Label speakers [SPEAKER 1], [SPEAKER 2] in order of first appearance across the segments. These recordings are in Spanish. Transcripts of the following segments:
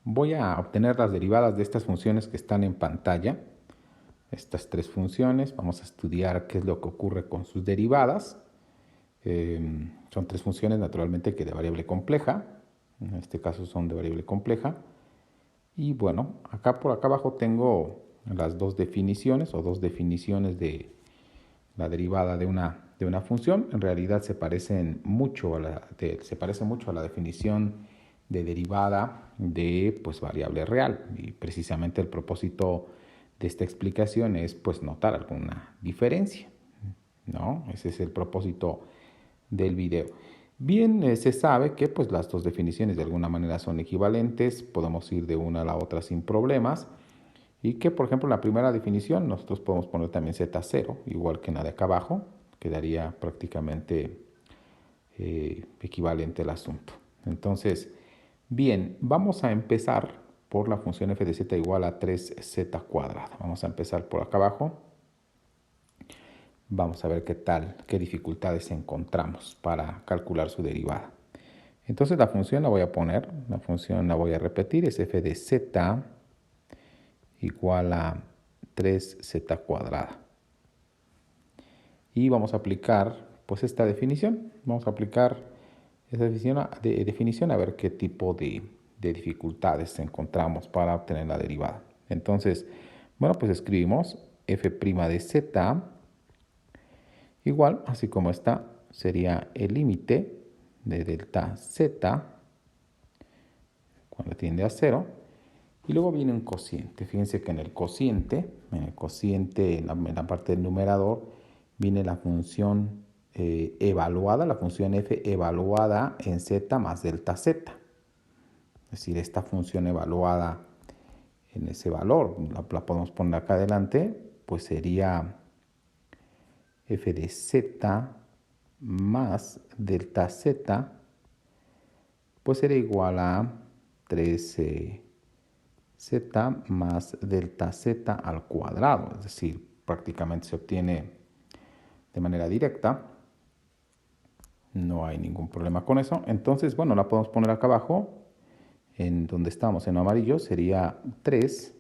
[SPEAKER 1] Voy a obtener las derivadas de estas funciones que están en pantalla. Estas tres funciones, vamos a estudiar qué es lo que ocurre con sus derivadas. Son tres funciones naturalmente que de variable compleja. En este caso son de variable compleja. Y bueno, por acá abajo tengo las dos definiciones o dos definiciones de la derivada de una función. En realidad se parece mucho a la definición de derivada de variable real. Y precisamente el propósito de esta explicación es notar alguna diferencia, ¿no? Ese es el propósito del video. Bien, se sabe que las dos definiciones de alguna manera son equivalentes, podemos ir de una a la otra sin problemas, y que por ejemplo en la primera definición nosotros podemos poner también z0, igual que en la de acá abajo, quedaría prácticamente equivalente el asunto. Entonces, bien, vamos a empezar por la función f de z igual a 3z cuadrada. Vamos a empezar por acá abajo. Vamos a ver qué dificultades encontramos para calcular su derivada. Entonces la función la voy a repetir, es f de z igual a 3z cuadrada. Y vamos a aplicar esta definición. Vamos a aplicar esta definición a ver qué tipo de dificultades encontramos para obtener la derivada. Entonces, bueno, escribimos f' de z igual, así como está, sería el límite de delta z cuando tiende a 0. Y luego viene un cociente. Fíjense que en el cociente, en la parte del numerador, viene la función evaluada, la función f evaluada en z más delta z. Es decir, esta función evaluada en ese valor, la podemos poner acá adelante, sería f de z más delta z, será igual a 3z más delta z al cuadrado. Es decir, prácticamente se obtiene de manera directa. No hay ningún problema con eso. Entonces, bueno, la podemos poner acá abajo, en donde estamos en amarillo, sería 3z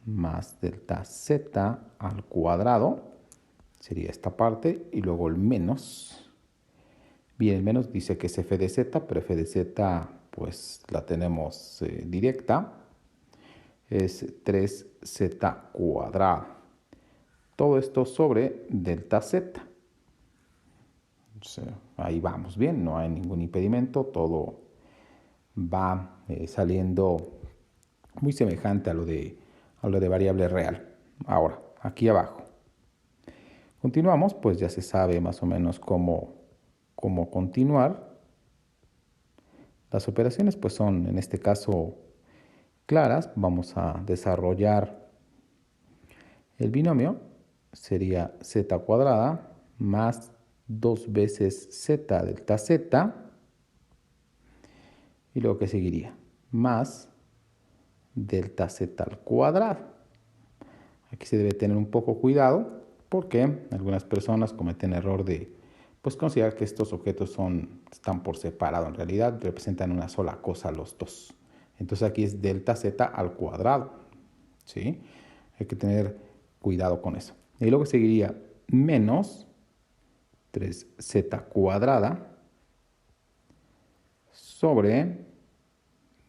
[SPEAKER 1] más delta z al cuadrado. Sería esta parte, y luego el menos. Bien, el menos dice que es f de z, pero f de z la tenemos directa. Es 3z cuadrado. Todo esto sobre delta z. Ahí vamos bien, no hay ningún impedimento, todo va saliendo muy semejante a lo de variable real. Ahora, aquí abajo. Continuamos, ya se sabe más o menos cómo continuar. Las operaciones son en este caso claras. Vamos a desarrollar el binomio. Sería z cuadrada más 2 veces z delta z. Y luego, ¿qué seguiría? Más delta z al cuadrado. Aquí se debe tener un poco cuidado porque algunas personas cometen el error de considerar que estos objetos están por separado. En realidad representan una sola cosa los dos. Entonces aquí es delta z al cuadrado. ¿Sí? Hay que tener cuidado con eso. Y luego seguiría menos 3z cuadrada sobre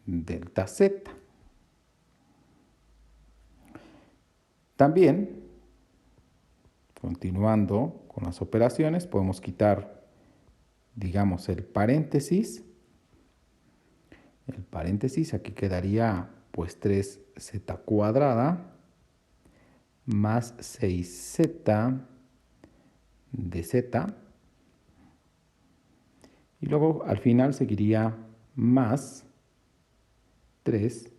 [SPEAKER 1] delta z. También, continuando con las operaciones, podemos quitar, digamos, el paréntesis. El paréntesis aquí quedaría 3z cuadrada más 6z de z. Y luego al final seguiría más 3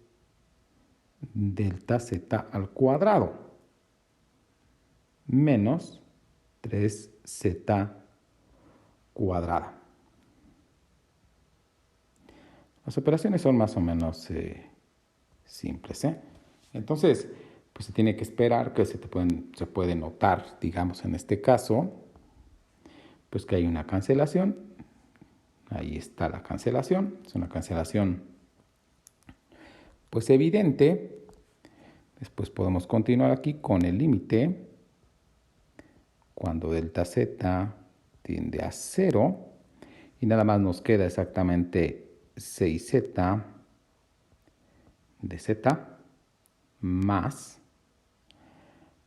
[SPEAKER 1] delta z al cuadrado menos 3z cuadrada. Las operaciones son más o menos simples. Entonces, se tiene que esperar que se puede notar, digamos, en este caso, que hay una cancelación. Ahí está la cancelación. Es una cancelación pues evidente. Después podemos continuar aquí con el límite. Cuando delta z tiende a 0. Y nada más nos queda exactamente 6z de z más,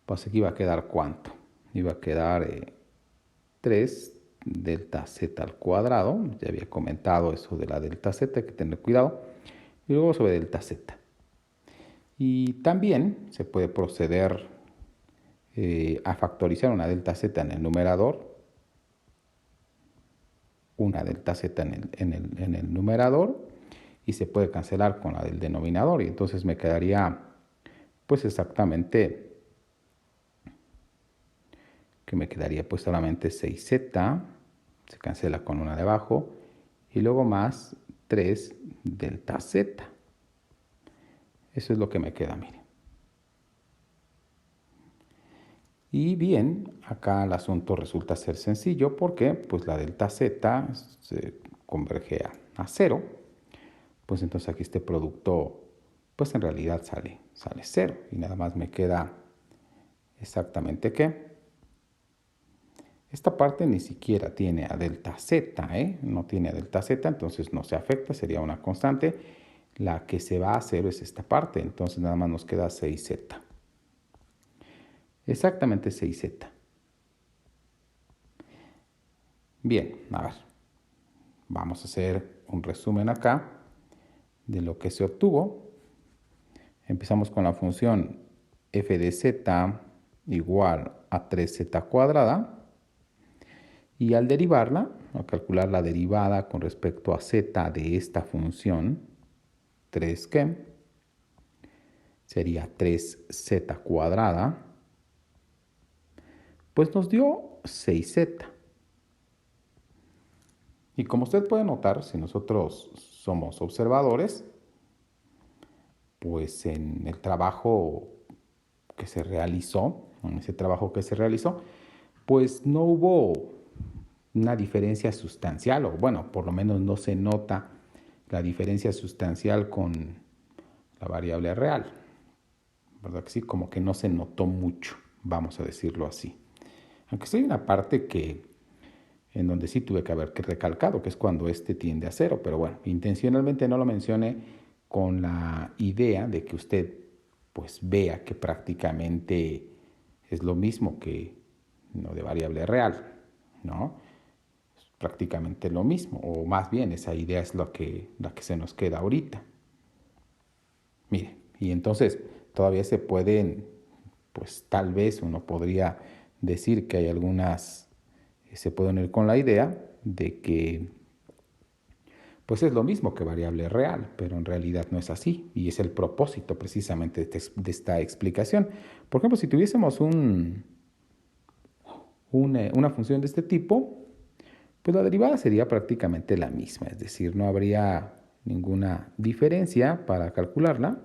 [SPEAKER 1] pues aquí va a quedar ¿cuánto? Iba a quedar 3 delta z al cuadrado. Ya había comentado eso de la delta z, hay que tener cuidado. Y luego sobre delta z. Y también se puede proceder a factorizar una delta z en el numerador, una delta z en el numerador, y se puede cancelar con la del denominador, y entonces me quedaría pues exactamente, que me quedaría pues solamente 6z, se cancela con una de abajo, y luego más 3 delta z. Eso es lo que me queda, miren. Y bien, acá el asunto resulta ser sencillo porque pues la delta z se converge a 0. Pues entonces aquí este producto pues en realidad sale 0. Y nada más me queda exactamente ¿qué? Esta parte ni siquiera tiene a delta z, no tiene a delta z, entonces no se afecta, sería una constante. La que se va a 0 es esta parte, entonces nada más nos queda 6z. Exactamente 6z. Bien, a ver, vamos a hacer un resumen acá de lo que se obtuvo. Empezamos con la función f de z igual a 3z cuadrada. Y al derivarla, al calcular la derivada con respecto a z de esta función, 3 ¿qué? Sería 3z cuadrada, pues nos dio 6z. Y como usted puede notar, si nosotros somos observadores, pues en el trabajo que se realizó, en ese trabajo que se realizó, pues no hubo una diferencia sustancial, o bueno, por lo menos no se nota la diferencia sustancial con la variable real. ¿Verdad que sí? Como que no se notó mucho, vamos a decirlo así. Aunque sí hay una parte en donde sí tuve que haber recalcado, que es cuando este tiende a 0, pero bueno, intencionalmente no lo mencioné con la idea de que usted pues vea que prácticamente es lo mismo que no de variable real, ¿no? Es prácticamente lo mismo, o más bien esa idea es la que se nos queda ahorita. Mire, y entonces todavía se pueden, pues tal vez uno podría decir que hay algunas, se pueden ir con la idea de que pues es lo mismo que variable real, pero en realidad no es así, y es el propósito precisamente de esta explicación. Por ejemplo, si tuviésemos una función de este tipo, pues la derivada sería prácticamente la misma, es decir, no habría ninguna diferencia para calcularla,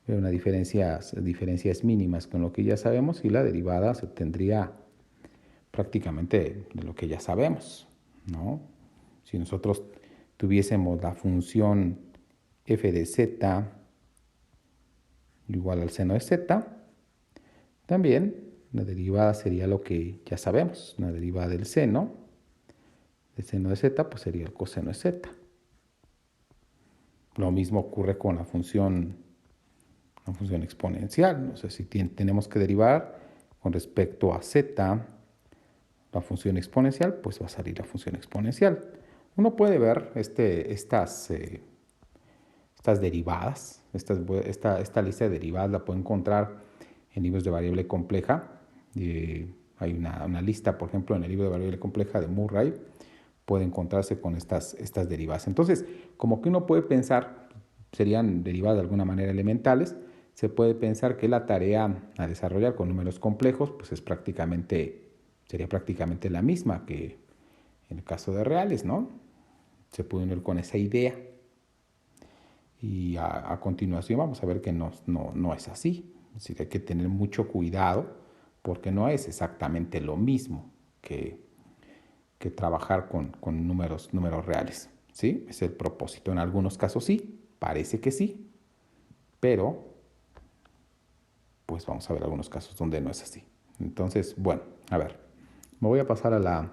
[SPEAKER 1] una diferencias mínimas con lo que ya sabemos, y la derivada se obtendría prácticamente de lo que ya sabemos, ¿no? Si nosotros tuviésemos la función f de z igual al seno de z, también la derivada sería lo que ya sabemos, la derivada del seno de z pues sería el coseno de z. Lo mismo ocurre con la función exponencial. O sea, si tenemos que derivar con respecto a z la función exponencial, pues va a salir la función exponencial. Uno puede ver estas derivadas, esta lista de derivadas la puede encontrar en libros de variable compleja. Hay una lista, por ejemplo, en el libro de variable compleja de Murray, puede encontrarse con estas derivadas. Entonces, como que uno puede pensar, serían derivadas de alguna manera elementales, se puede pensar que la tarea a desarrollar con números complejos pues sería prácticamente la misma que en el caso de reales, ¿no? Se puede unir con esa idea. Y a continuación vamos a ver que no es así. Es decir, hay que tener mucho cuidado porque no es exactamente lo mismo que que trabajar con números reales. ¿Sí? Es el propósito. En algunos casos sí, parece que sí, pero pues vamos a ver algunos casos donde no es así. Entonces, bueno, a ver, me voy a pasar a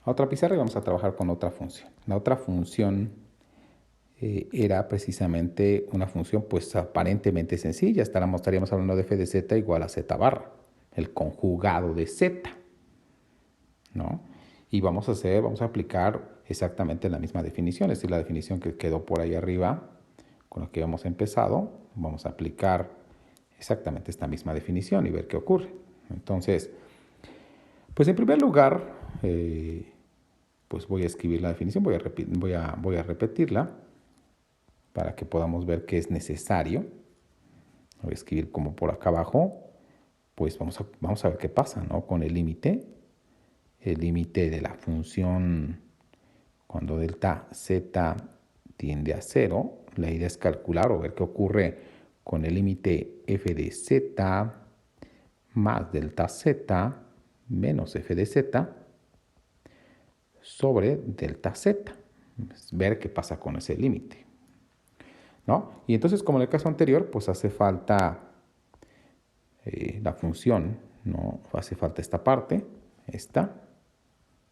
[SPEAKER 1] otra pizarra y vamos a trabajar con otra función. La otra función era precisamente una función pues aparentemente sencilla. Estaríamos hablando de f de z igual a z barra, el conjugado de z, ¿no? Y vamos a aplicar exactamente la misma definición, es decir, la definición que quedó por ahí arriba con la que hemos empezado. Vamos a aplicar exactamente esta misma definición y ver qué ocurre. Entonces, pues en primer lugar, pues voy a escribir la definición, voy a repetirla para que podamos ver qué es necesario. Voy a escribir como por acá abajo, pues vamos a ver qué pasa, ¿no? Con el límite de la función cuando delta z tiende a 0, la idea es calcular o ver qué ocurre con el límite f de z más delta z menos f de z sobre delta z. Ver qué pasa con ese límite, ¿no? Y entonces, como en el caso anterior, pues hace falta la función, ¿no? Hace falta esta parte, esta,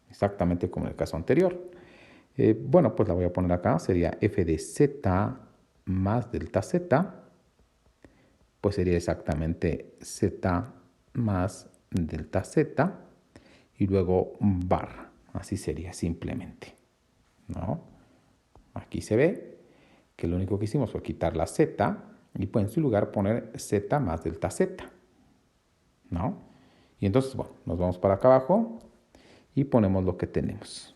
[SPEAKER 1] exactamente como en el caso anterior. Bueno, pues la voy a poner acá, sería f de z más delta z, pues sería exactamente z más delta z y luego barra, así sería simplemente, ¿no? Aquí se ve que lo único que hicimos fue quitar la z y pues en su lugar poner z más delta z, ¿no? Y entonces, bueno, nos vamos para acá abajo y ponemos lo que tenemos.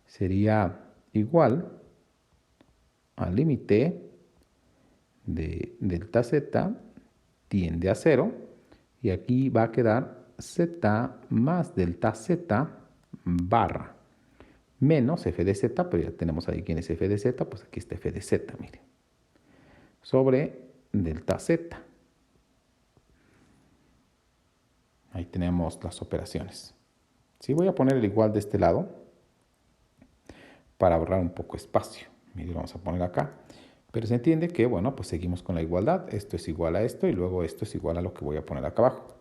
[SPEAKER 1] Sería igual al límite de delta z tiende a 0 y aquí va a quedar z más delta z barra menos f de z, pero ya tenemos ahí quién es f de z, pues aquí está f de z, miren, sobre delta z. Ahí tenemos las operaciones. Sí, voy a poner el igual de este lado para ahorrar un poco espacio. Miren, vamos a poner acá. Pero se entiende que, bueno, pues seguimos con la igualdad. Esto es igual a esto y luego esto es igual a lo que voy a poner acá abajo.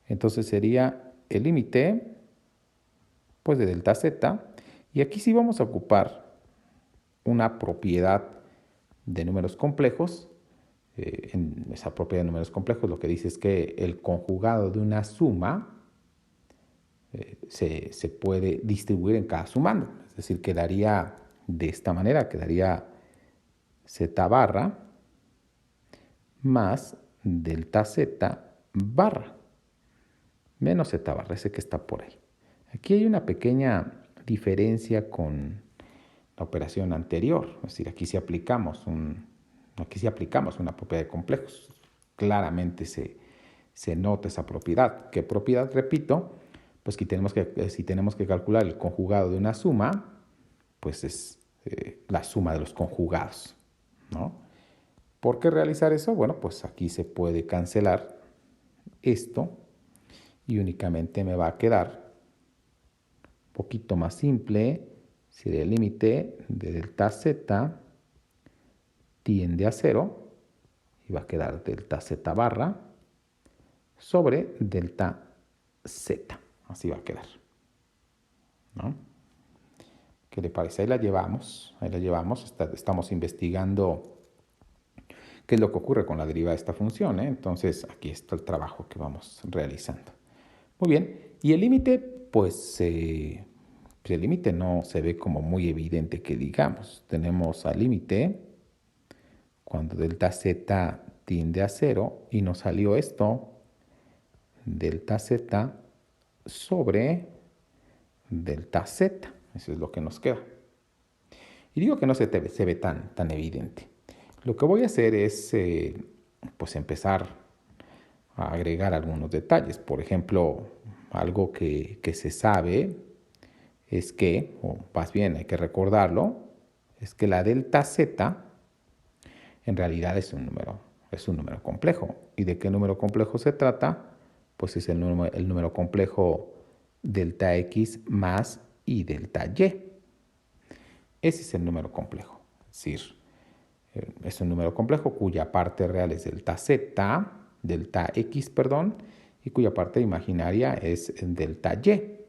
[SPEAKER 1] Entonces sería el límite, pues, de delta z. Y aquí sí vamos a ocupar una propiedad de números complejos. En esa propiedad de números complejos lo que dice es que el conjugado de una suma se puede distribuir en cada sumando. Es decir, quedaría de esta manera, quedaría z barra más delta z barra menos z barra, ese que está por ahí. Aquí hay una pequeña diferencia con la operación anterior, es decir, aquí sí aplicamos una propiedad de complejos. Claramente se nota esa propiedad. ¿Qué propiedad? Repito, pues si tenemos que calcular el conjugado de una suma, pues es la suma de los conjugados, ¿no? ¿Por qué realizar eso? Bueno, pues aquí se puede cancelar esto y únicamente me va a quedar un poquito más simple, sería el límite de delta z tiende a 0 y va a quedar delta z barra sobre delta z. Así va a quedar, ¿no? ¿Qué le parece? Ahí la llevamos. Estamos investigando qué es lo que ocurre con la derivada de esta función, ¿eh? Entonces, aquí está el trabajo que vamos realizando. Muy bien. Y el límite, pues el límite no se ve como muy evidente que digamos. Tenemos al límite cuando delta z tiende a 0 y nos salió esto, delta z sobre delta z. Eso es lo que nos queda. Y digo que no se ve tan evidente. Lo que voy a hacer es pues empezar a agregar algunos detalles. Por ejemplo, algo que se sabe es que, o más bien hay que recordarlo, es que la delta z en realidad es un número complejo. ¿Y de qué número complejo se trata? pues es el número complejo delta x más y delta y. Ese es el número complejo. Es decir, es un número complejo cuya parte real es delta x, perdón, y cuya parte imaginaria es delta y.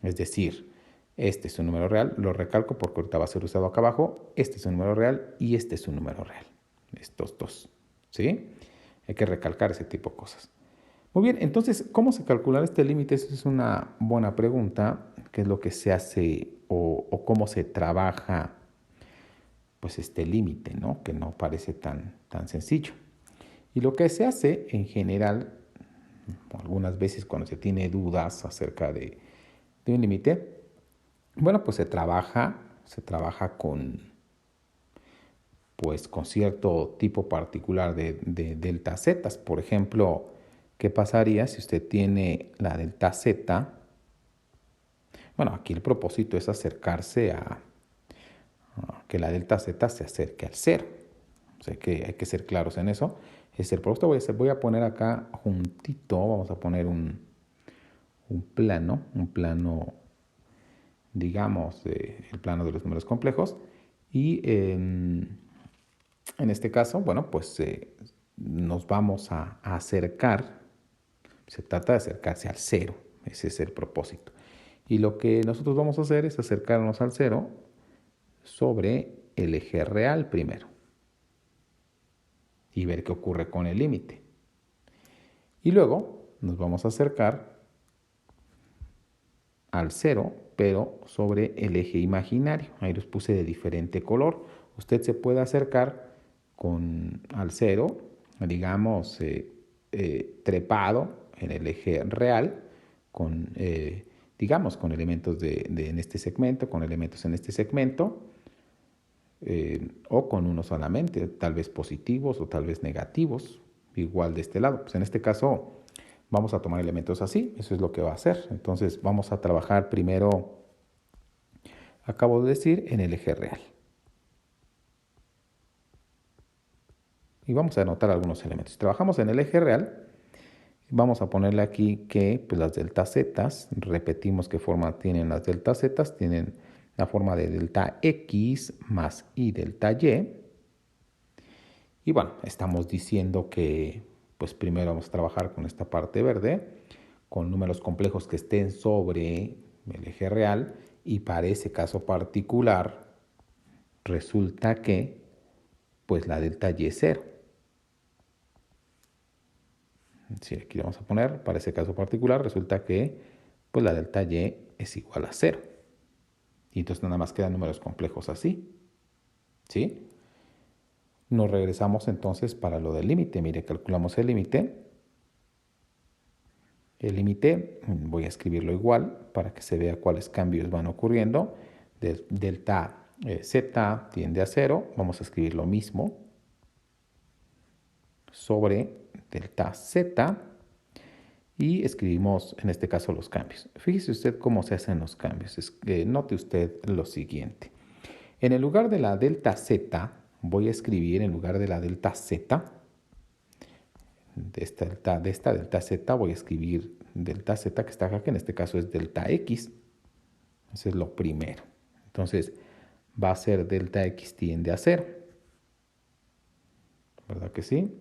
[SPEAKER 1] Es decir, este es un número real, lo recalco porque ahorita va a ser usado acá abajo, este es un número real y este es un número real. Estos dos, ¿sí? Hay que recalcar ese tipo de cosas. Muy bien, entonces, ¿cómo se calcula este límite? Esa es una buena pregunta. ¿Qué es lo que se hace o cómo se trabaja pues este límite, ¿no? Que no parece tan sencillo. Y lo que se hace en general, algunas veces cuando se tiene dudas acerca de un límite, bueno, pues se trabaja pues, con cierto tipo particular de delta zetas. Por ejemplo, ¿qué pasaría si usted tiene la delta zeta? Bueno, aquí el propósito es acercarse a que la delta z se acerque al cero. O sea que hay que ser claros en eso. Es el propósito. Voy a poner acá juntito, vamos a poner un plano, digamos, el plano de los números complejos. Y en este caso, bueno, pues nos vamos a acercar. Se trata de acercarse al cero. Ese es el propósito. Y lo que nosotros vamos a hacer es acercarnos al cero sobre el eje real primero y ver qué ocurre con el límite. Y luego nos vamos a acercar al cero, pero sobre el eje imaginario. Ahí los puse de diferente color. Usted se puede acercar al cero, digamos, trepado en el eje real, digamos, con elementos en este segmento, con elementos en este segmento, o con uno solamente, tal vez positivos o tal vez negativos, igual de este lado. Pues en este caso vamos a tomar elementos así, eso es lo que va a hacer. Entonces vamos a trabajar primero, acabo de decir, en el eje real. Y vamos a anotar algunos elementos. Trabajamos en el eje real. Vamos a ponerle aquí que pues, las delta zetas, repetimos qué forma tienen las delta zetas, tienen la forma de delta x más y delta y. Y bueno, estamos diciendo que pues primero vamos a trabajar con esta parte verde, con números complejos que estén sobre el eje real, y para ese caso particular resulta que pues la delta y es cero. Sí, aquí vamos a poner, para ese caso particular, resulta que pues la delta y es igual a 0. Y entonces nada más quedan números complejos así. ¿Sí? Nos regresamos entonces para lo del límite. Mire, calculamos el límite. El límite, voy a escribirlo igual para que se vea cuáles cambios van ocurriendo. Delta z tiende a 0. Vamos a escribir lo mismo sobre delta z. Y escribimos en este caso los cambios. Fíjese usted cómo se hacen los cambios. Note usted lo siguiente. En el lugar de la delta z, voy a escribir en lugar de la delta z, de esta delta z, voy a escribir delta z que está acá, que en este caso es delta x. Ese es lo primero. Entonces va a ser delta x tiende a 0. ¿Verdad que sí?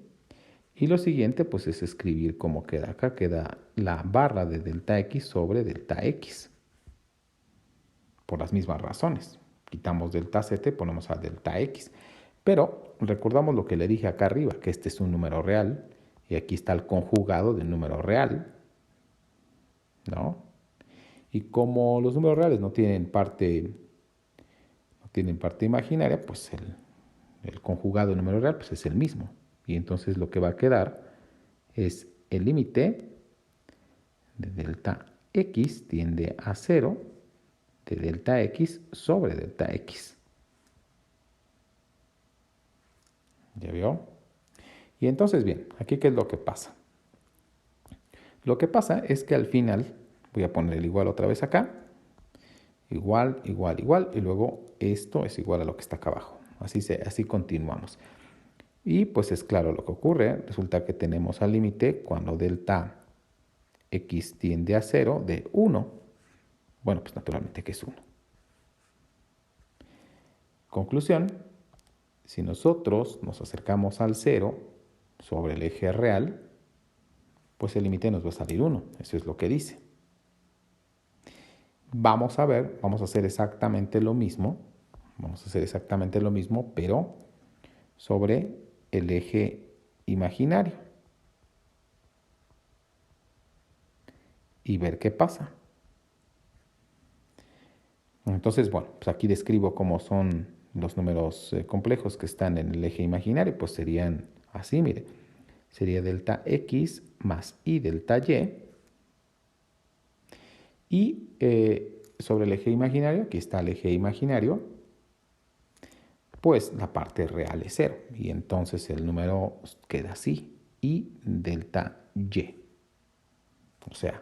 [SPEAKER 1] Y lo siguiente pues es escribir como queda acá, queda la barra de delta x sobre delta x. Por las mismas razones. Quitamos delta z y ponemos a delta x. Pero recordamos lo que le dije acá arriba, que este es un número real y aquí está el conjugado del número real, ¿no? Y como los números reales no tienen parte imaginaria, pues el conjugado del número real pues es el mismo. Y entonces lo que va a quedar es el límite de delta x tiende a 0 de delta x sobre delta x. ¿Ya vio? Y entonces, bien, aquí ¿qué es lo que pasa? Lo que pasa es que al final, voy a poner el igual otra vez acá, igual, igual, igual, y luego esto es igual a lo que está acá abajo. Así continuamos. Y pues es claro lo que ocurre. Resulta que tenemos al límite cuando delta x tiende a 0 de 1. Bueno, pues naturalmente que es 1. Conclusión, si nosotros nos acercamos al 0 sobre el eje real, pues el límite nos va a salir 1. Eso es lo que dice. Vamos a ver, vamos a hacer exactamente lo mismo. Vamos a hacer exactamente lo mismo, pero sobre el eje imaginario. Y ver qué pasa. Entonces, bueno, pues aquí describo cómo son los números complejos que están en el eje imaginario. Pues serían así, mire. Sería delta x más y delta y. Y sobre el eje imaginario, aquí está el eje imaginario, pues la parte real es 0. Y entonces el número queda así. Y delta y. O sea,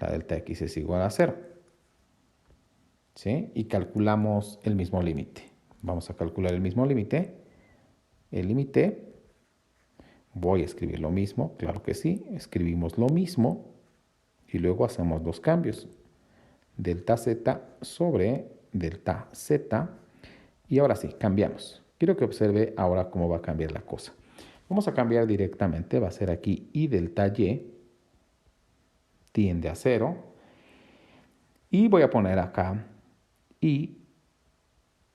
[SPEAKER 1] la delta x es igual a 0. ¿Sí? Y calculamos el mismo límite. Vamos a calcular el mismo límite. El límite, voy a escribir lo mismo, claro que sí. Escribimos lo mismo y luego hacemos dos cambios. Delta z sobre delta z. Y ahora sí, cambiamos. Quiero que observe ahora cómo va a cambiar la cosa. Vamos a cambiar directamente. Va a ser aquí y delta y tiende a 0. Y voy a poner acá y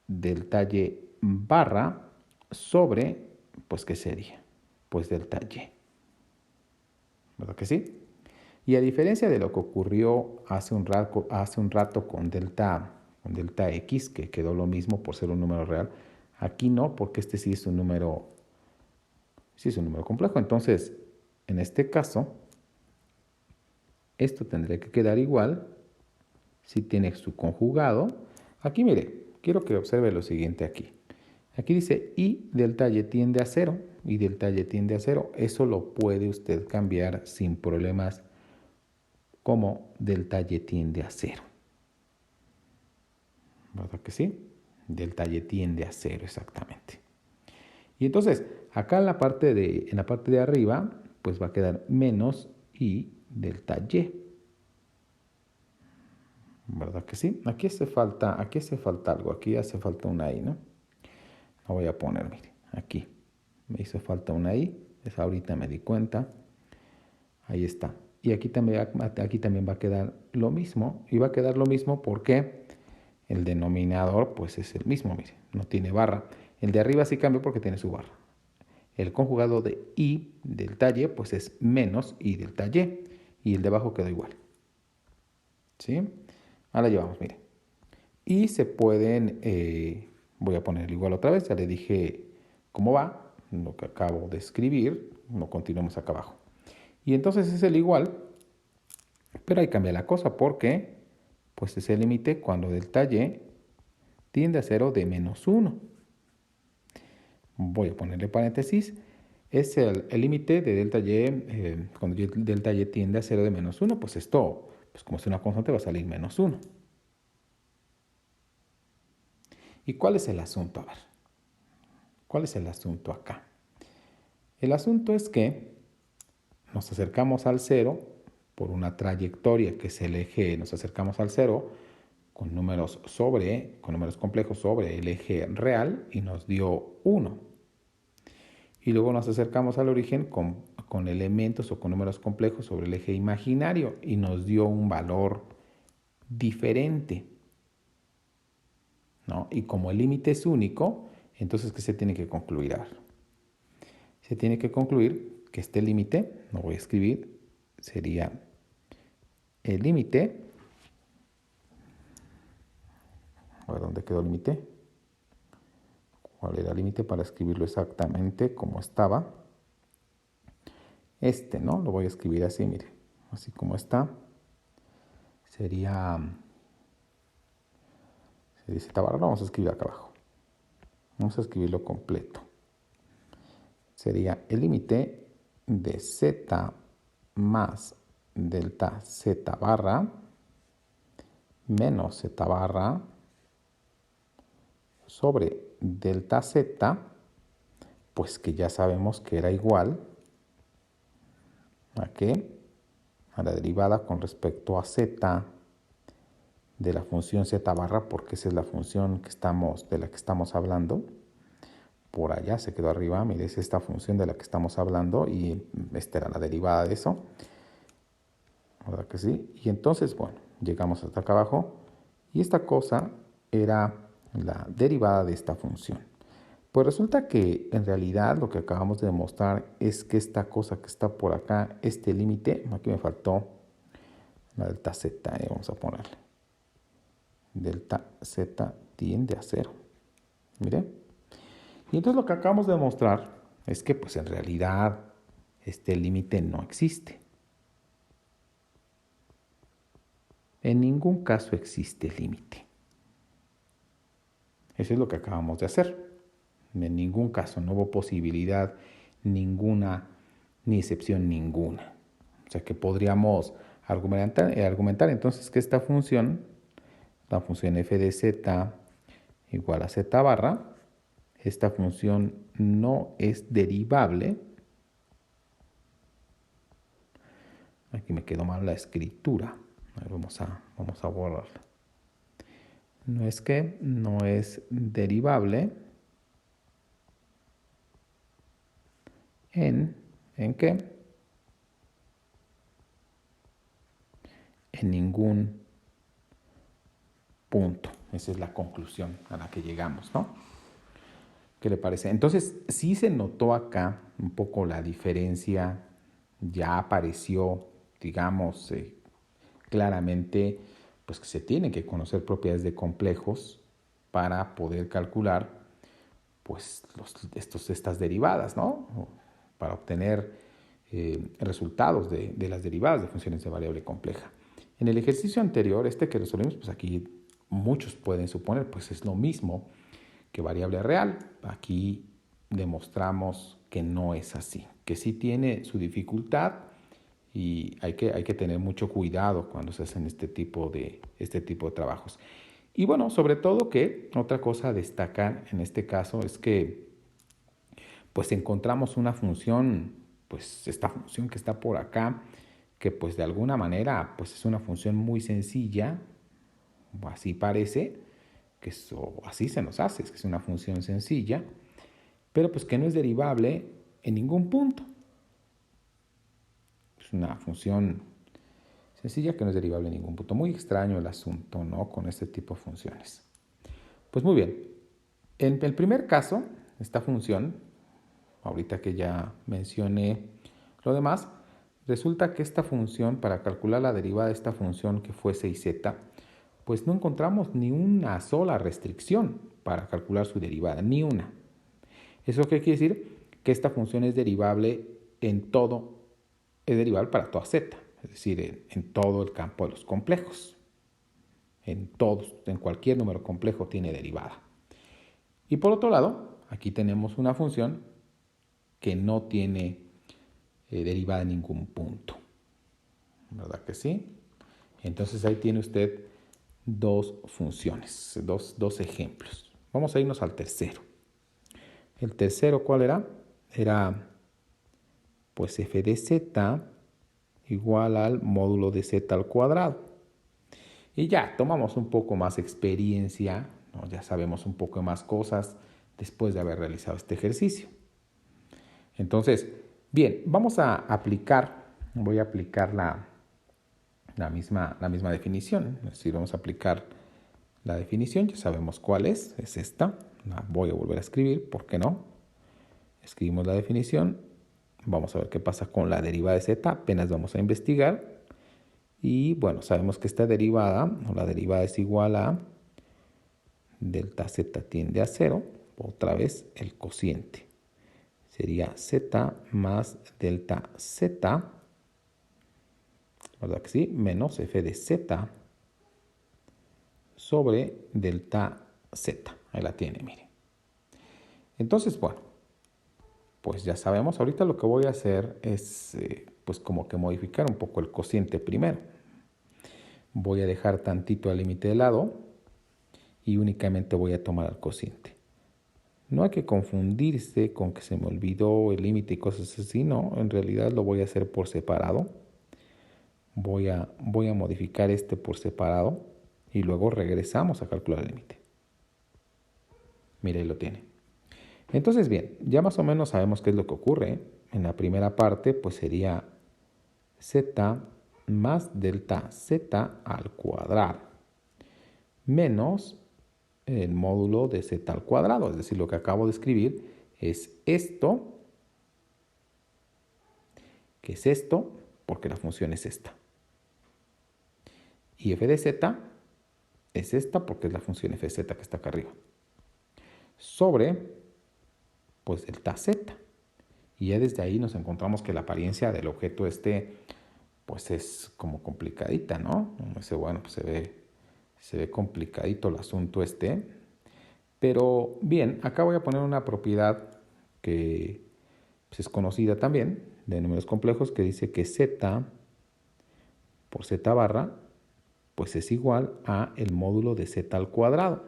[SPEAKER 1] delta y barra sobre, pues, ¿qué sería? Pues delta y. ¿Verdad que sí? Y a diferencia de lo que ocurrió hace un rato con delta x, que quedó lo mismo por ser un número real, aquí no, porque este sí es un número complejo. Entonces, en este caso, esto tendría que quedar igual si tiene su conjugado. Aquí, mire, quiero que observe lo siguiente aquí. Aquí dice y delta y tiende a 0. Y delta y tiende a 0. Eso lo puede usted cambiar sin problemas como delta y tiende a 0. ¿Verdad que sí? Delta y tiende a 0 exactamente. Y entonces, acá en la parte de arriba, pues va a quedar menos y delta y. ¿Verdad que sí? Aquí hace falta algo. Aquí hace falta una i, ¿no? La voy a poner, mire, aquí. Me hizo falta una i. Ahorita me di cuenta. Ahí está. Y aquí también va a quedar lo mismo. Y va a quedar lo mismo porque el denominador pues es el mismo, mire. No tiene barra. El de arriba sí cambió porque tiene su barra. El conjugado de y delta y pues es menos y delta y. Y el de abajo quedó igual. ¿Sí? Ahora llevamos, mire. Y se pueden, voy a poner igual otra vez, ya le dije cómo va, lo que acabo de escribir, lo continuamos acá abajo. Y entonces es el igual, pero ahí cambia la cosa porque pues es el límite cuando delta y tiende a 0 de menos 1. Voy a ponerle paréntesis. Es el límite de delta y, cuando delta y tiende a 0 de menos 1, pues esto, pues como es una constante, va a salir menos 1. ¿Y cuál es el asunto? A ver, ¿cuál es el asunto acá? El asunto es que nos acercamos al 0 por una trayectoria que es el eje, nos acercamos al 0 con números complejos sobre el eje real y nos dio 1. Y luego nos acercamos al origen con elementos o con números complejos sobre el eje imaginario y nos dio un valor diferente, ¿no? Y como el límite es único, entonces, ¿qué se tiene que concluir? Se tiene que concluir que este límite, no voy a escribir, sería el límite. A ver, ¿dónde quedó el límite? ¿Cuál era el límite para escribirlo exactamente como estaba? ¿No? Lo voy a escribir así, mire, así como está. Sería, se dice tabarra, vamos a escribir acá abajo. Vamos a escribirlo completo. Sería el límite de z más delta z barra menos z barra sobre delta z, pues que ya sabemos que era igual a qué, a la derivada con respecto a z de la función z barra, porque esa es la función de la que estamos hablando. Por allá se quedó arriba, mire, es esta función de la que estamos hablando y esta era la derivada de eso. ¿Verdad que sí? Y entonces, bueno, llegamos hasta acá abajo y esta cosa era la derivada de esta función. Pues resulta que en realidad lo que acabamos de demostrar es que esta cosa que está por acá, este límite, aquí me faltó la delta z, vamos a ponerle. Delta z tiende a 0. Mire. Y entonces lo que acabamos de demostrar es que pues en realidad este límite no existe. En ningún caso existe límite. Eso es lo que acabamos de hacer. En ningún caso, no hubo posibilidad ninguna, ni excepción ninguna. O sea que podríamos argumentar entonces que esta función, la función f de z igual a z barra, esta función no es derivable. Aquí me quedó mal la escritura. Vamos a borrarla. No es derivable ¿en qué? En ningún punto. Esa es la conclusión a la que llegamos, ¿no? ¿Qué le parece? Entonces, sí se notó acá un poco la diferencia, ya apareció, digamos, claramente, pues que se tienen que conocer propiedades de complejos para poder calcular, pues, estas derivadas, ¿no? Para obtener resultados de las derivadas de funciones de variable compleja. En el ejercicio anterior, que resolvimos, pues aquí muchos pueden suponer, pues es lo mismo que variable real. Aquí demostramos que no es así, que sí tiene su dificultad y hay que tener mucho cuidado cuando se hacen este tipo de trabajos. Y bueno, sobre todo que otra cosa a destacar en este caso es que pues encontramos una función, pues esta función que está por acá, que pues de alguna manera pues es una función muy sencilla, o así parece, o así se nos hace, es que es una función sencilla, pero pues que no es derivable en ningún punto. Es una función sencilla que no es derivable en ningún punto. Muy extraño el asunto, ¿no? Con este tipo de funciones. Pues muy bien. En el primer caso, esta función, ahorita que ya mencioné lo demás, resulta que esta función, para calcular la derivada de esta función que fue 6z, pues no encontramos ni una sola restricción para calcular su derivada, ni una. ¿Eso qué quiere decir? Que esta función es derivable en todo, es derivable para toda z, es decir, en todo el campo de los complejos. En cualquier número complejo tiene derivada. Y por otro lado, aquí tenemos una función que no tiene derivada en ningún punto. ¿Verdad que sí? Entonces ahí tiene usted dos funciones, dos ejemplos. Vamos a irnos al tercero. El tercero, ¿cuál era? Era pues f de z igual al módulo de z al cuadrado. Y ya tomamos un poco más experiencia, ¿no? Ya sabemos un poco más cosas después de haber realizado este ejercicio. Entonces, bien, voy a aplicar la misma definición. Es decir, vamos a aplicar la definición, ya sabemos cuál es esta. La voy a volver a escribir, ¿por qué no? Escribimos la definición, vamos a ver qué pasa con la derivada de z, apenas vamos a investigar. Y bueno, sabemos que esta derivada, o la derivada es igual a delta z tiende a 0, otra vez el cociente. Sería z más delta z, ¿verdad que sí? Menos f de z sobre delta z. Ahí la tiene, mire. Entonces, bueno, pues ya sabemos, ahorita lo que voy a hacer es pues como que modificar un poco el cociente primero. Voy a dejar tantito al límite de lado y únicamente voy a tomar el cociente. No hay que confundirse con que se me olvidó el límite y cosas así, no, en realidad lo voy a hacer por separado. voy a modificar este por separado y luego regresamos a calcular el límite. Mira, ahí lo tiene. Entonces, bien, ya más o menos sabemos qué es lo que ocurre. En la primera parte, pues sería z más delta z al cuadrado menos el módulo de z al cuadrado. Es decir, lo que acabo de escribir es esto, que es esto, porque la función es esta. Y f de z es esta, porque es la función f de z que está acá arriba. Sobre, pues, delta z. Y ya desde ahí nos encontramos que la apariencia del objeto pues es como complicadita, ¿no? Uno dice, bueno, pues se ve complicadito el asunto Pero bien, acá voy a poner una propiedad que pues, es conocida también de números complejos, que dice que z por z barra pues es igual a el módulo de z al cuadrado.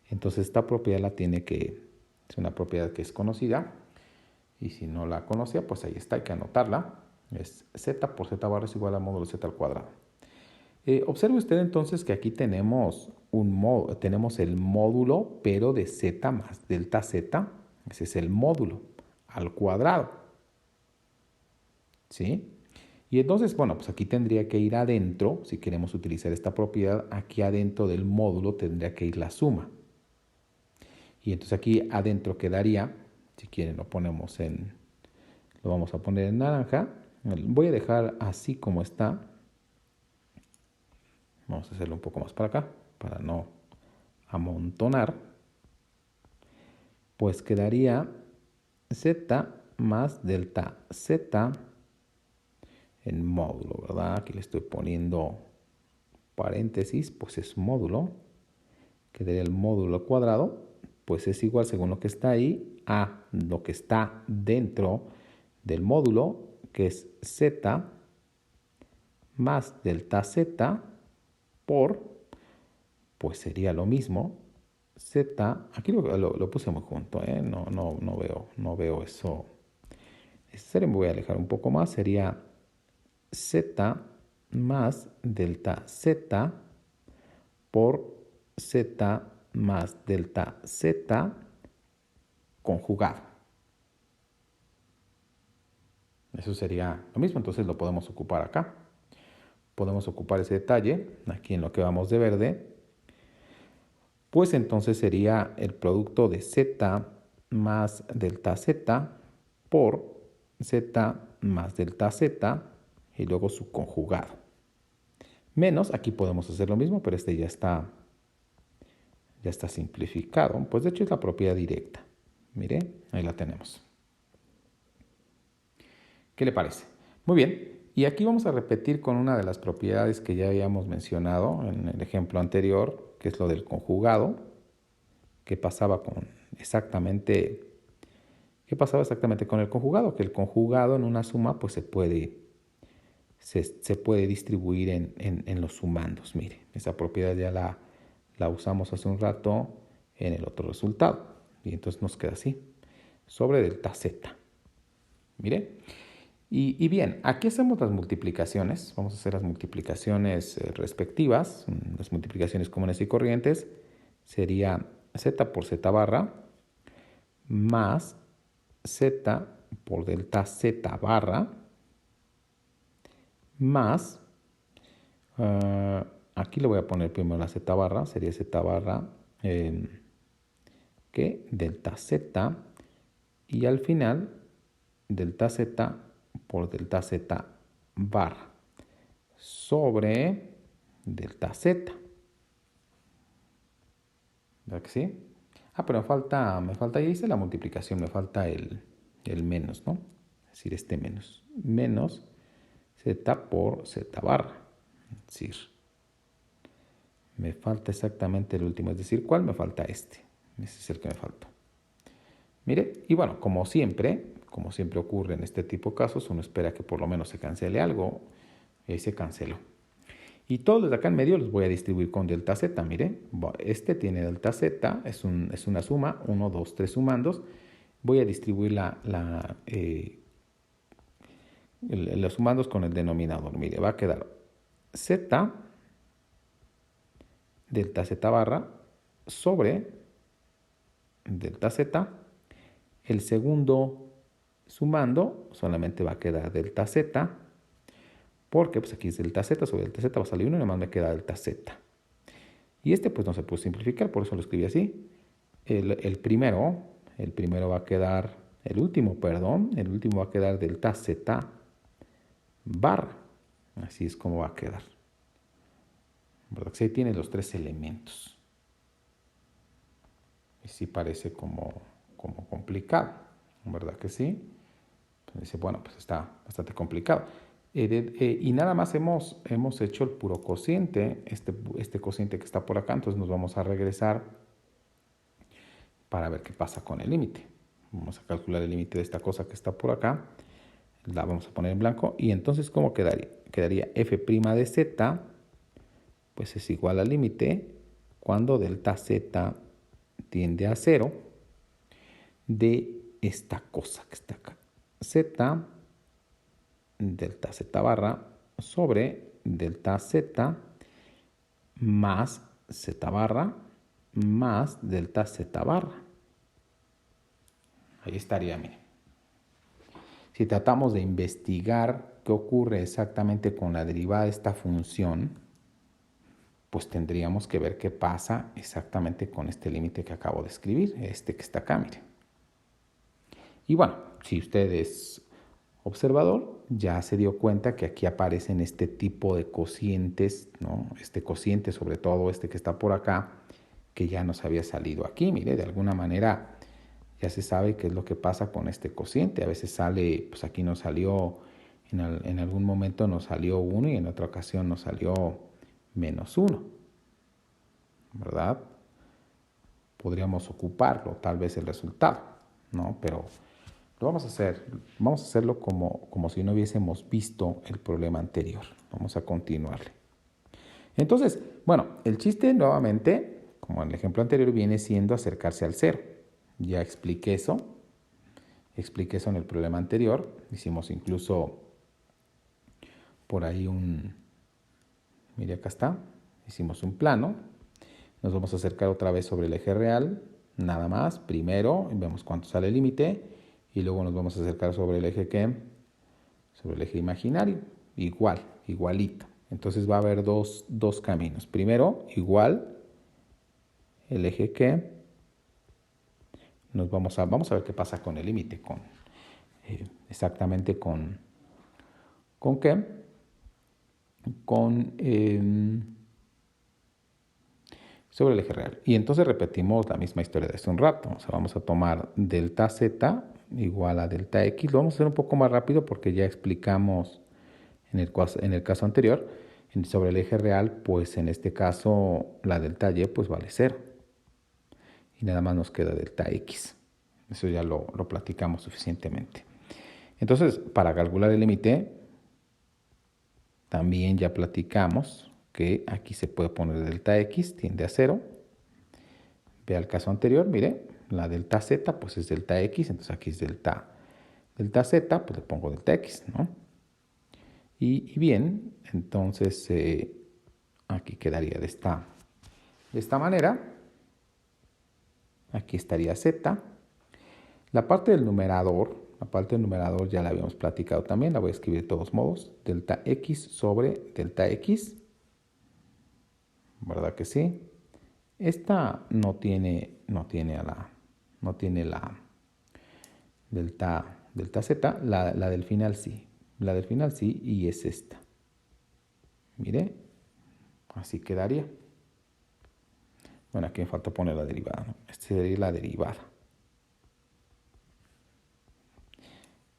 [SPEAKER 1] Entonces esta propiedad es una propiedad que es conocida, y si no la conocía, pues ahí está, hay que anotarla. Es z por z barra es igual al módulo de z al cuadrado. Observe usted entonces que aquí tenemos el módulo, pero de z más delta z. Ese es el módulo al cuadrado. ¿Sí? Y entonces, bueno, pues aquí tendría que ir adentro, si queremos utilizar esta propiedad, aquí adentro del módulo tendría que ir la suma. Y entonces aquí adentro quedaría, si quieren lo vamos a poner en naranja. Voy a dejar así como está. Vamos a hacerlo un poco más para acá, para no amontonar. Pues quedaría z más delta z en módulo, ¿verdad? Aquí le estoy poniendo paréntesis, pues es módulo. Quedaría el módulo cuadrado, pues es igual, según lo que está ahí, a lo que está dentro del módulo, que es z más delta z por, pues sería lo mismo, z, aquí lo puse muy junto, no veo eso. Me voy a alejar un poco más, sería z más delta z por z más delta z conjugado. Eso sería lo mismo, entonces lo podemos ocupar acá. Podemos ocupar ese detalle aquí en lo que vamos de verde. Pues entonces sería el producto de z más delta z por z más delta z y luego su conjugado. Menos, aquí podemos hacer lo mismo, pero ya está simplificado. Pues de hecho es la propiedad directa. Mire, ahí la tenemos. ¿Qué le parece? Muy bien. Y aquí vamos a repetir con una de las propiedades que ya habíamos mencionado en el ejemplo anterior, que es lo del conjugado, que pasaba exactamente con el conjugado, que el conjugado en una suma pues se puede distribuir en los sumandos. Mire, esa propiedad ya la usamos hace un rato en el otro resultado. Y entonces nos queda así, sobre delta z. Mire. Y bien, aquí hacemos las multiplicaciones. Vamos a hacer las multiplicaciones respectivas. Las multiplicaciones comunes y corrientes sería z por z barra más z por delta z barra más, aquí le voy a poner primero la z barra, sería z barra que delta z, y al final delta z por delta z barra sobre delta z. ¿Verdad que sí? Pero me falta, ya hice la multiplicación, me falta el menos, ¿no? Es decir, menos z por z barra. Es decir, me falta exactamente el último, es decir, ¿cuál? Me falta este. Ese es el que me falta. Mire, y bueno, como siempre ocurre en este tipo de casos, uno espera que por lo menos se cancele algo, y ahí se canceló. Y todos los de acá en medio los voy a distribuir con delta z, mire. Este tiene delta z, es una suma, 1, 2, 3 sumandos. Voy a distribuir los sumandos con el denominador. Mire, va a quedar z delta z barra sobre delta z. El segundo sumando solamente va a quedar delta z, porque pues aquí es delta z sobre delta z, va a salir 1 y nada más me queda delta z. Y este pues no se puede simplificar, por eso lo escribí así. El primero va a quedar, el último va a quedar delta z barra. Así es como va a quedar. ¿Verdad que sí? Tiene los tres elementos. Y sí parece como complicado, ¿verdad que sí? Entonces dice, bueno, pues está bastante complicado. Y nada más hemos hecho el puro cociente, este cociente que está por acá, entonces nos vamos a regresar para ver qué pasa con el límite. Vamos a calcular el límite de esta cosa que está por acá, la vamos a poner en blanco, y entonces ¿cómo quedaría? Quedaría f' de z, pues es igual al límite cuando delta z tiende a 0 de esta cosa que está acá. Z delta z barra sobre delta z más z barra más delta z barra. Ahí estaría, miren. Si tratamos de investigar qué ocurre exactamente con la derivada de esta función, pues tendríamos que ver qué pasa exactamente con este límite que acabo de escribir, este que está acá, miren. Y bueno, si usted es observador, ya se dio cuenta que aquí aparecen este tipo de cocientes, ¿no? Este cociente, sobre todo este que está por acá, que ya nos había salido aquí. Mire, de alguna manera ya se sabe qué es lo que pasa con este cociente. A veces sale, pues aquí nos salió, en algún momento nos salió 1 y en otra ocasión nos salió -1, ¿verdad? Podríamos ocuparlo, tal vez el resultado, ¿no? Pero lo vamos a hacerlo como si no hubiésemos visto el problema anterior. Vamos a continuarle. Entonces, bueno, el chiste nuevamente, como en el ejemplo anterior, viene siendo acercarse al 0. Ya expliqué eso en el problema anterior. Hicimos incluso por ahí mire acá está, hicimos un plano. Nos vamos a acercar otra vez sobre el eje real, nada más. Primero vemos cuánto sale el límite y luego nos vamos a acercar sobre el eje ¿qué? Sobre el eje imaginario, igualito. Entonces va a haber dos caminos. Primero, igual, el eje ¿qué? Vamos a ver qué pasa con el límite, exactamente con qué, sobre el eje real. Y entonces repetimos la misma historia de hace un rato. O sea, vamos a tomar delta z igual a delta x. Lo vamos a hacer un poco más rápido porque ya explicamos en el caso anterior. Sobre el eje real, pues en este caso la delta y pues vale 0. Y nada más nos queda delta x. Eso ya lo platicamos suficientemente. Entonces, para calcular el límite, también ya platicamos que aquí se puede poner delta x, tiende a 0. Vea el caso anterior, mire, la delta z pues es delta x, entonces aquí es delta z, pues le pongo delta x, ¿no? Y bien, entonces aquí quedaría de esta manera. Aquí estaría z. La parte del numerador ya la habíamos platicado también, la voy a escribir de todos modos. Delta x sobre delta x. ¿Verdad que sí? Esta no tiene la delta z, la del final sí. La del final sí, y es esta. Mire, así quedaría. Bueno, aquí me falta poner la derivada, ¿no? Esta sería la derivada.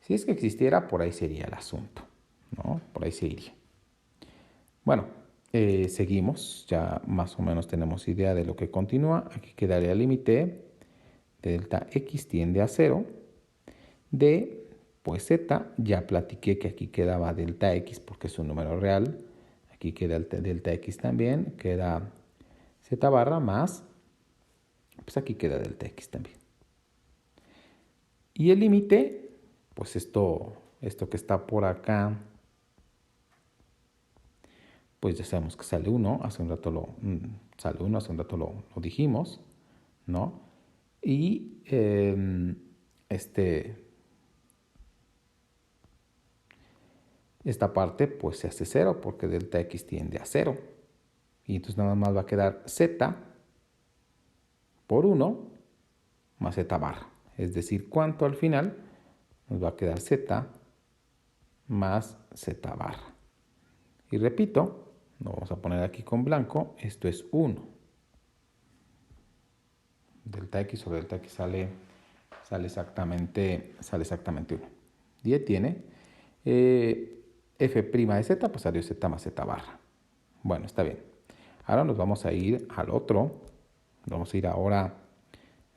[SPEAKER 1] Si es que existiera, por ahí sería el asunto, ¿no? Por ahí se iría. Bueno, seguimos. Ya más o menos tenemos idea de lo que continúa. Aquí quedaría el límite de delta x tiende a 0 de, pues z. Ya platiqué que aquí quedaba delta x porque es un número real. Aquí queda delta x también. Queda z barra más, pues aquí queda delta x también. Y el límite, pues esto esto que está por acá, pues ya sabemos que sale 1, hace un rato lo dijimos, ¿no? Y esta parte pues se hace 0 porque delta x tiende a 0. Y entonces nada más va a quedar z por 1 más z barra. Es decir, ¿cuánto al final? Nos va a quedar z más z barra. Y repito, lo vamos a poner aquí con blanco, esto es 1. Delta x sobre delta x sale exactamente 1. Y ahí tiene f' de z, pues salió z más z barra. Bueno, está bien. Ahora nos vamos a ir al otro. Vamos a ir ahora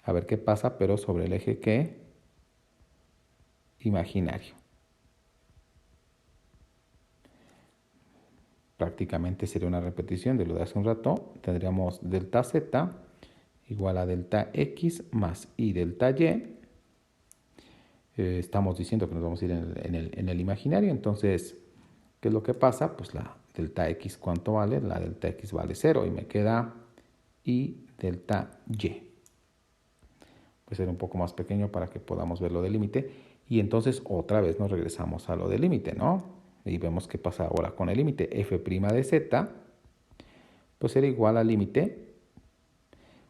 [SPEAKER 1] a ver qué pasa, pero sobre el eje ¿qué? Imaginario. Prácticamente sería una repetición de lo de hace un rato. Tendríamos delta z igual a delta x más i delta y. Estamos diciendo que nos vamos a ir en el imaginario. Entonces, ¿qué es lo que pasa? Pues la delta x, ¿cuánto vale? La delta x vale 0 y me queda i delta y. Puede ser un poco más pequeño para que podamos ver lo del límite. Y entonces otra vez nos regresamos a lo del límite, ¿no? Y vemos qué pasa ahora con el límite. F' de z, pues será igual al límite.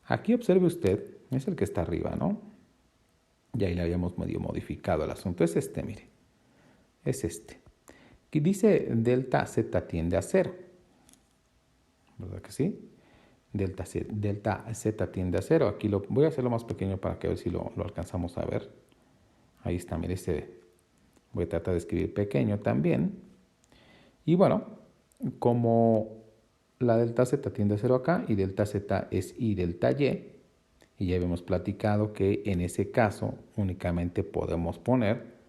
[SPEAKER 1] Aquí observe usted, es el que está arriba, ¿no? Y ahí le habíamos medio modificado el asunto. Es este, mire. Es este. Aquí dice delta z tiende a 0. ¿Verdad que sí? Delta z tiende a 0. Aquí lo voy a hacerlo más pequeño para que a ver si lo alcanzamos a ver. Ahí está, mire, voy a tratar de escribir pequeño también. Y bueno, como la delta z tiende a 0 acá y delta z es i delta y ya habíamos platicado que en ese caso únicamente podemos poner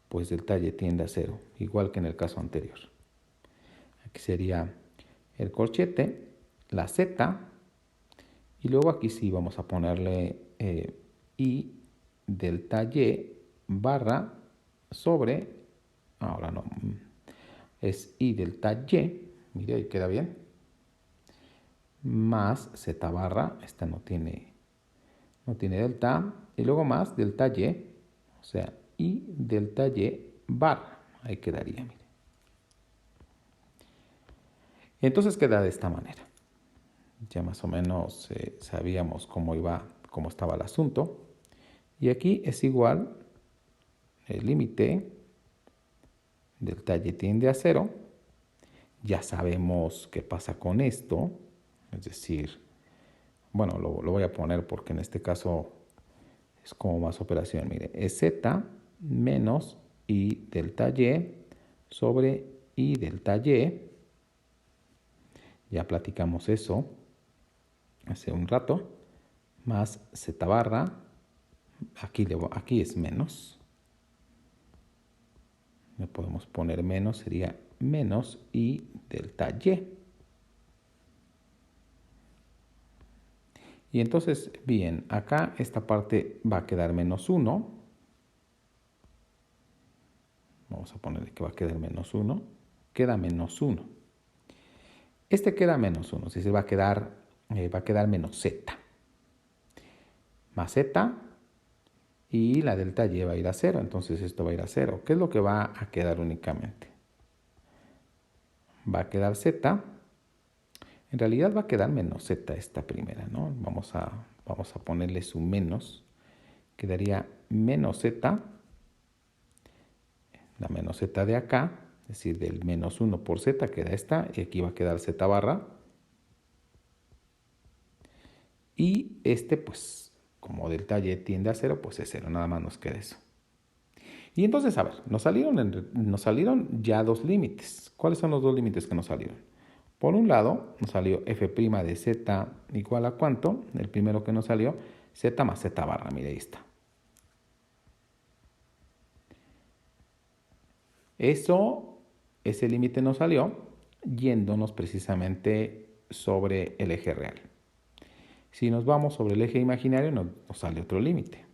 [SPEAKER 1] pues delta y tiende a 0, igual que en el caso anterior. Aquí sería el corchete, la z, y luego aquí sí vamos a ponerle i delta y barra sobre, ahora no, es i delta y, mire, ahí queda bien, más z barra, esta no tiene delta, y luego más delta y, o sea, i delta y barra, ahí quedaría, mire. Entonces queda de esta manera. Ya más o menos sabíamos cómo estaba el asunto. Y aquí es igual el límite delta y tiende a 0. Ya sabemos qué pasa con esto. Es decir, bueno, lo voy a poner porque en este caso es como más operación. Mire, es z menos i delta y sobre i delta y. Ya platicamos eso hace un rato. Más z barra. Aquí es menos. Le podemos poner menos, sería menos i delta y. Y entonces, bien, acá esta parte va a quedar menos 1. Vamos a ponerle que va a quedar menos 1. Queda menos 1. Este queda menos 1, es decir, va a quedar menos z. Más z y la delta y va a ir a 0, entonces esto va a ir a 0. ¿Qué es lo que va a quedar únicamente? Va a quedar z. En realidad va a quedar menos z esta primera, ¿no? Vamos a ponerle su menos. Quedaría menos z, la menos z de acá, es decir, del menos 1 por z queda esta, y aquí va a quedar z barra. Y pues, como delta y tiende a 0, pues es 0, nada más nos queda eso. Y entonces, a ver, nos salieron ya dos límites. ¿Cuáles son los dos límites que nos salieron? Por un lado, nos salió f' de z igual a ¿cuánto? El primero que nos salió, z más z barra, mire, ahí está. Ese límite nos salió yéndonos precisamente sobre el eje real. Si nos vamos sobre el eje imaginario, nos sale otro límite.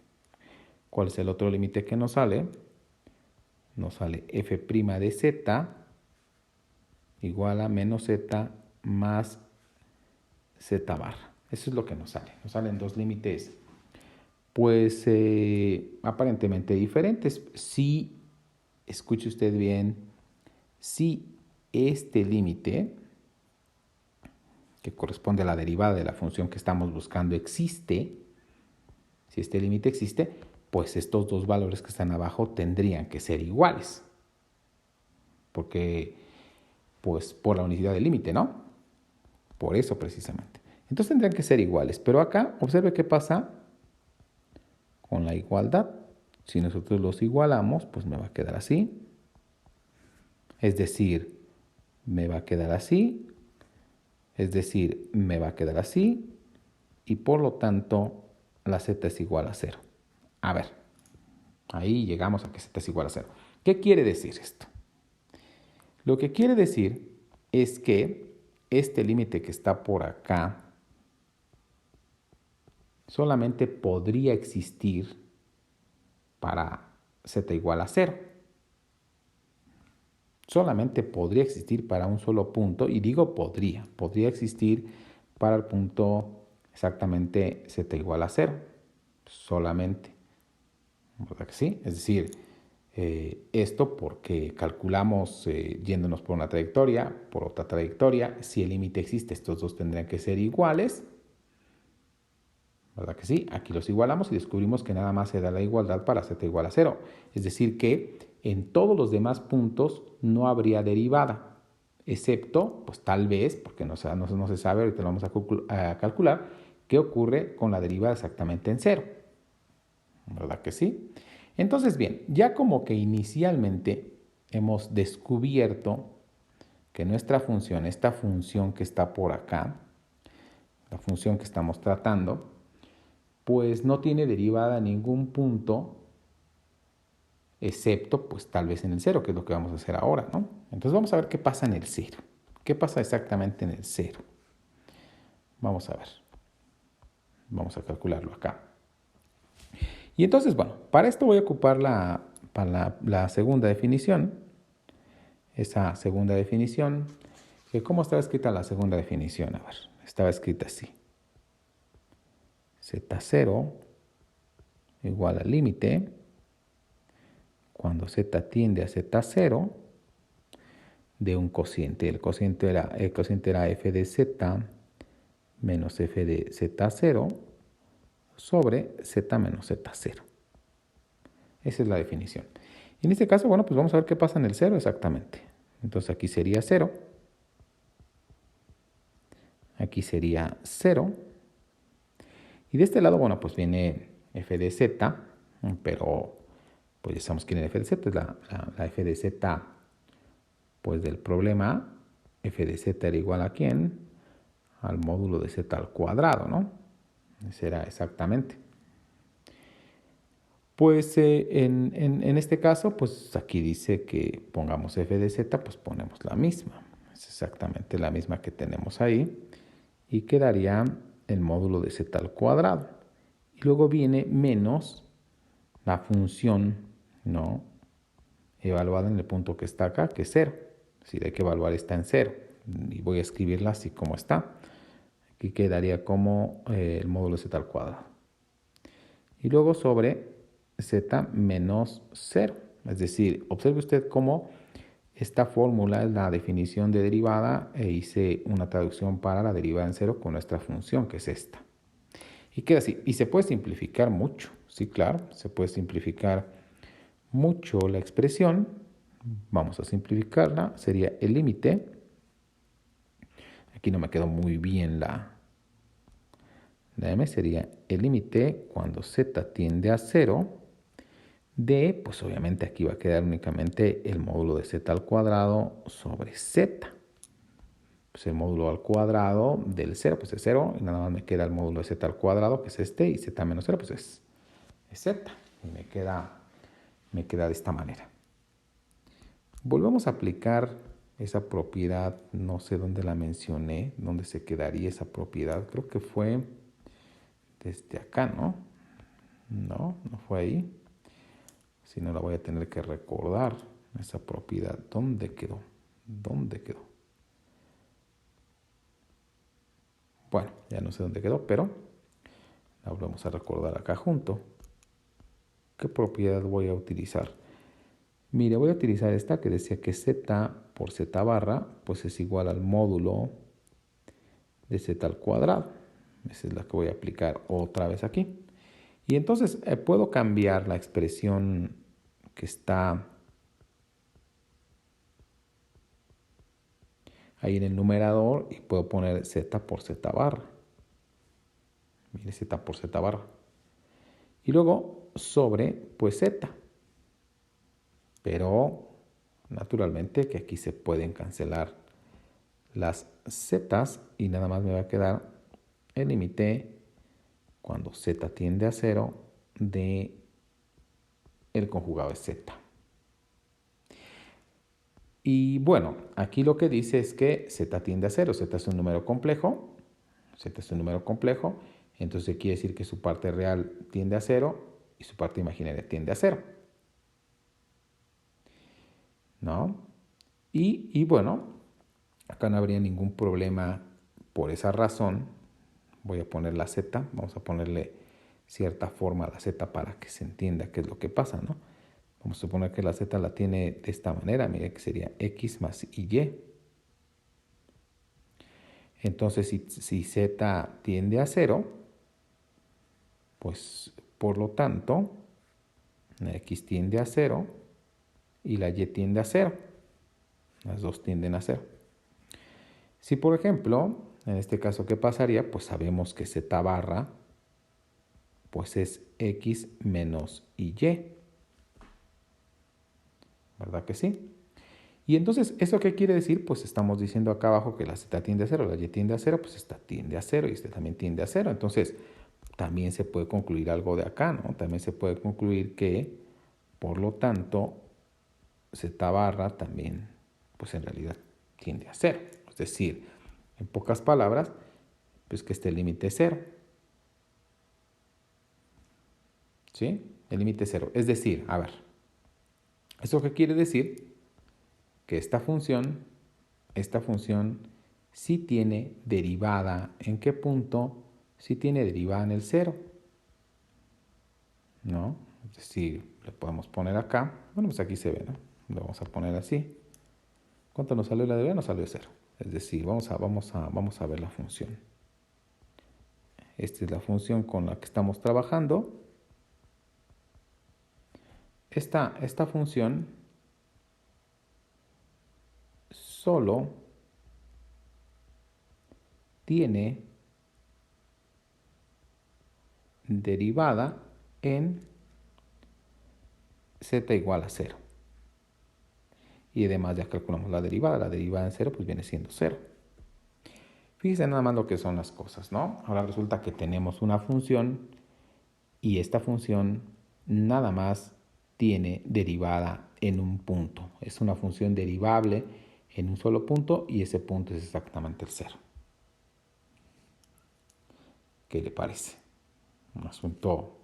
[SPEAKER 1] ¿Cuál es el otro límite que nos sale? nos sale f' de z igual a menos z más z barra. Eso es lo que nos sale. Nos salen dos límites, pues aparentemente diferentes. Si, escuche usted bien, si este límite, que corresponde a la derivada de la función que estamos buscando, existe, si este límite existe, pues estos dos valores que están abajo tendrían que ser iguales. Porque, pues por la unicidad del límite, ¿no? Por eso precisamente. Entonces tendrían que ser iguales. Pero acá, observe qué pasa con la igualdad. Si nosotros los igualamos, pues me va a quedar así. Es decir, me va a quedar así. Es decir, me va a quedar así. Y por lo tanto, la z es igual a 0. A ver, ahí llegamos a que z es igual a 0. ¿Qué quiere decir esto? Lo que quiere decir es que este límite que está por acá solamente podría existir para z igual a 0. Solamente podría existir para un solo punto, y digo podría existir para el punto exactamente z igual a 0. Solamente. ¿Verdad que sí? Es decir, esto porque calculamos yéndonos por una trayectoria, por otra trayectoria. Si el límite existe, estos dos tendrían que ser iguales. ¿Verdad que sí? Aquí los igualamos y descubrimos que nada más se da la igualdad para z igual a 0. Es decir que en todos los demás puntos no habría derivada, excepto, pues tal vez, porque no se sabe, ahorita lo vamos a calcular, qué ocurre con la derivada exactamente en 0. ¿Verdad que sí? Entonces, bien, ya como que inicialmente hemos descubierto que nuestra función, esta función que está por acá, la función que estamos tratando, pues no tiene derivada en ningún punto, excepto pues tal vez en el 0, que es lo que vamos a hacer ahora, ¿no? Entonces vamos a ver qué pasa en el 0. ¿Qué pasa exactamente en el 0? Vamos a ver. Vamos a calcularlo acá. Y entonces, bueno, para esto voy a ocupar la segunda definición. Esa segunda definición, ¿cómo estaba escrita la segunda definición? A ver, estaba escrita así. Z0 igual al límite cuando z tiende a z0 de un cociente. El cociente era f de z menos f de z0 sobre z menos z0. Esa es la definición. En este caso, bueno, pues vamos a ver qué pasa en el 0 exactamente. Entonces aquí sería 0. Aquí sería 0. Y de este lado, bueno, pues viene f de z, pero pues ya sabemos quién es f de z, es la f de z, pues del problema, f de z era igual a quién, al módulo de z al cuadrado, ¿no? Ese era exactamente. Pues en este caso, pues aquí dice que pongamos f de z, pues ponemos la misma. Es exactamente la misma que tenemos ahí. Y quedaría el módulo de z al cuadrado. Y luego viene menos la función, ¿no?, evaluada en el punto que está acá, que es 0. Es decir, hay que evaluar esta en 0. Y voy a escribirla así como está. Aquí quedaría como el módulo de z al cuadrado. Y luego sobre z menos 0. Es decir, observe usted cómo esta fórmula es la definición de derivada e hice una traducción para la derivada en 0 con nuestra función, que es esta. Y queda así. Y se puede simplificar mucho. Sí, claro, se puede simplificar mucho la expresión. Vamos a simplificarla. Sería el límite. Aquí no me quedó muy bien la M. Sería el límite cuando z tiende a 0 de, pues obviamente aquí va a quedar únicamente el módulo de z al cuadrado sobre z. Pues el módulo al cuadrado del 0, pues es 0, y nada más me queda el módulo de z al cuadrado, que es este, y z menos 0, pues es z. Y me queda de esta manera. Volvemos a aplicar esa propiedad, no sé dónde la mencioné, dónde se quedaría esa propiedad. Creo que fue desde acá, ¿no? No fue ahí. Si no, la voy a tener que recordar, esa propiedad. ¿Dónde quedó? ¿Dónde quedó? Bueno, ya no sé dónde quedó, pero la volvemos a recordar acá junto. ¿Qué propiedad voy a utilizar? Mire, voy a utilizar esta que decía que z por z barra pues es igual al módulo de z al cuadrado. Esa es la que voy a aplicar otra vez aquí. Y entonces puedo cambiar la expresión que está ahí en el numerador y puedo poner z por z barra. Mire, z por z barra. Y luego sobre pues z. Pero naturalmente que aquí se pueden cancelar las zetas y nada más me va a quedar el límite cuando z tiende a 0 de el conjugado de z. Y bueno, aquí lo que dice es que z tiende a 0. Z es un número complejo. Z es un número complejo. Entonces quiere decir que su parte real tiende a 0 y su parte imaginaria tiende a 0. ¿No? Y bueno, acá no habría ningún problema por esa razón. Voy a poner la z. Vamos a ponerle cierta forma a la z para que se entienda qué es lo que pasa, ¿no? Vamos a suponer que la z la tiene de esta manera. Mire que sería x más y. Entonces, si z tiende a 0, pues por lo tanto, la x tiende a 0 y la y tiende a 0. Las dos tienden a 0. Si, por ejemplo, en este caso, ¿qué pasaría? Pues sabemos que z barra pues es x menos y. ¿Verdad que sí? Y entonces, ¿eso qué quiere decir? Pues estamos diciendo acá abajo que la z tiende a 0, la y tiende a 0, pues esta tiende a 0 y este también tiende a 0. Entonces, también se puede concluir algo de acá, ¿no? También se puede concluir que, por lo tanto, z barra también, pues en realidad tiende a 0. Es decir, en pocas palabras, pues que este límite es 0. ¿Sí? El límite es 0. Es decir, a ver, ¿eso qué quiere decir? Que esta función sí tiene derivada. ¿En qué punto? Sí tiene derivada en el 0. ¿No? Es decir, le podemos poner acá. Bueno, pues aquí se ve, ¿no? Lo vamos a poner así. ¿Cuánto nos salió la derivada? Nos salió 0. Es decir, vamos a ver la función. Esta es la función con la que estamos trabajando. Esta función solo tiene derivada en z igual a 0. Y además ya calculamos la derivada en 0 pues viene siendo 0. Fíjense nada más lo que son las cosas, ¿no? Ahora resulta que tenemos una función y esta función nada más tiene derivada en un punto. Es una función derivable en un solo punto y ese punto es exactamente el 0. ¿Qué le parece? Un asunto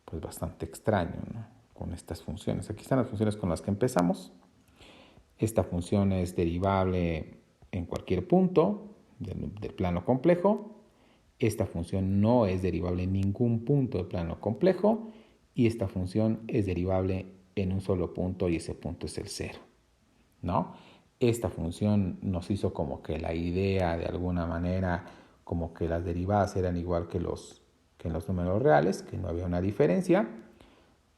[SPEAKER 1] pues bastante extraño, ¿no? Con estas funciones. Aquí están las funciones con las que empezamos. Esta función es derivable en cualquier punto del plano complejo. Esta función no es derivable en ningún punto del plano complejo. Y esta función es derivable en un solo punto y ese punto es el 0. ¿No? Esta función nos hizo como que la idea de alguna manera como que las derivadas eran igual que en los números reales, que no había una diferencia.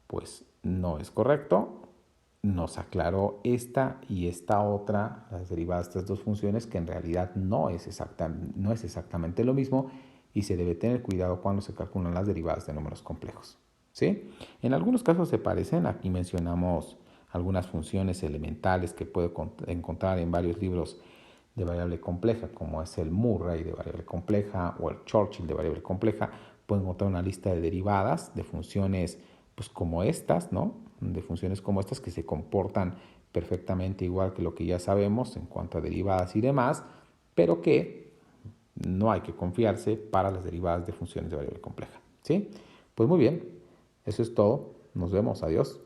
[SPEAKER 1] Pues no es correcto. Nos aclaró esta y esta otra, las derivadas de estas dos funciones, que en realidad no es exactamente lo mismo y se debe tener cuidado cuando se calculan las derivadas de números complejos. ¿Sí? En algunos casos se parecen. Aquí mencionamos algunas funciones elementales que puede encontrar en varios libros de variable compleja, como es el Murray de variable compleja o el Churchill de variable compleja. Pueden encontrar una lista de derivadas de funciones pues como estas, ¿no? De funciones como estas que se comportan perfectamente igual que lo que ya sabemos en cuanto a derivadas y demás, pero que no hay que confiarse para las derivadas de funciones de variable compleja. ¿Sí? Pues muy bien, eso es todo. Nos vemos. Adiós.